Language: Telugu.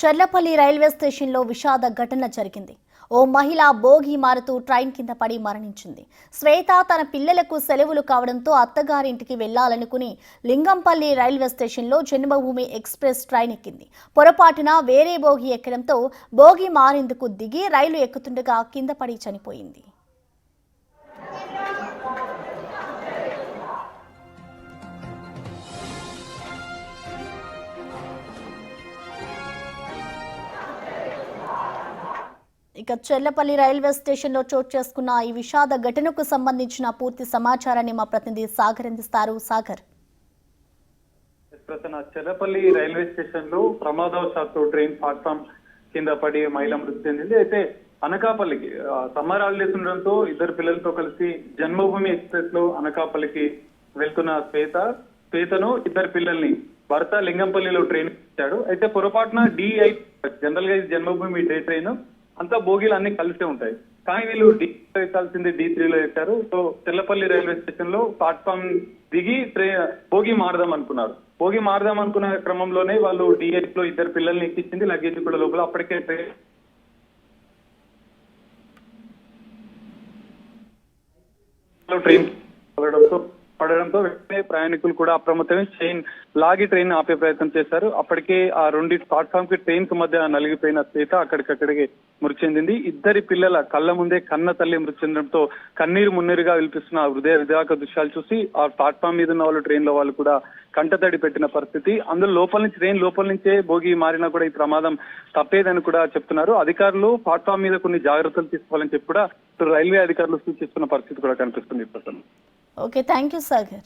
చర్లపల్లి రైల్వే స్టేషన్లో విషాద ఘటన జరిగింది. ఓ మహిళ బోగి మారుతూ ట్రైన్ కింద పడి మరణించింది. శ్వేత తన పిల్లలకు సెలవులు కావడంతో అత్తగారింటికి వెళ్లాలనుకుని లింగంపల్లి రైల్వే స్టేషన్లో జన్మభూమి ఎక్స్ప్రెస్ ట్రైన్ ఎక్కింది. పొరపాటున వేరే బోగి ఎక్కడంతో బోగి మారేందుకు దిగి రైలు ఎక్కుతుండగా కింద పడి చనిపోయింది. ఇక చర్లపల్లి రైల్వే స్టేషన్లో చోటు చేసుకున్న ఈ విషాద ఘటనకు సంబంధించిన పూర్తి సమాచారాన్ని మా ప్రతినిధి సాగర్ అందిస్తారు. సాగర్, చర్లపల్లి రైల్వే స్టేషన్ లో ప్రమాదవశాత్తు ట్రైన్ ప్లాట్ఫామ్ కింద పడి మహిళ మృతి చెందింది. అయితే అనకాపల్లికి సమ్మర్ హాలిడేస్ ఉండడంతో ఇద్దరు పిల్లలతో కలిసి జన్మభూమి ఎక్స్ప్రెస్ లో అనకాపల్లికి వెళ్తున్న శ్వేతను ఇద్దరు పిల్లల్ని భర్త లింగంపల్లిలో ట్రైన్ ఇచ్చాడు. అయితే పొరపాటున DI జనరల్ గా జన్మభూమి డే ట్రైన్ అంతా బోగీలు అన్ని కలిసే ఉంటాయి, కానీ వీళ్ళు ఎక్కాల్సింది D3లో ఎక్కారు. సో చెల్లపల్లి రైల్వే స్టేషన్ లో ప్లాట్ఫామ్ దిగి బోగి మారదాం అనుకున్నారు. బోగి మారదాం అనుకున్న క్రమంలోనే వాళ్ళు DI లో ఇద్దరు పిల్లల్ని ఎక్కించింది, లగేజ్ కూడా లోపల. అప్పటికే ట్రైన్ పడడంతో వెంటనే ప్రయాణికులు కూడా అప్రమత్తమై చైన్ లాగి ట్రైన్ ఆపే ప్రయత్నం చేశారు. అప్పటికే ఆ రెండు ప్లాట్ఫామ్ కి ట్రైన్ కు మధ్య నలిగిపోయిన శ్వేత అక్కడికక్కడికి మృతి చెందింది. ఇద్దరి పిల్లల కళ్ళ ముందే కన్న తల్లి మృతి చెందడంతో కన్నీరు మున్నీరుగా వినిపిస్తున్న హృదయ విధాక దృశ్యాలు చూసి ఆ ప్లాట్ఫామ్ మీద ఉన్న వాళ్ళు, ట్రైన్ లో వాళ్ళు కూడా కంటతడి పెట్టిన పరిస్థితి. అందులో ట్రైన్ లోపల నుంచే బోగి మారినా కూడా ఈ ప్రమాదం తప్పేదని కూడా చెప్తున్నారు. అధికారులు ప్లాట్ఫామ్ మీద కొన్ని జాగ్రత్తలు తీసుకోవాలని చెప్పి కూడా రైల్వే అధికారులు సూచిస్తున్న పరిస్థితి కూడా కనిపిస్తుంది. Okay, thank you Sagar.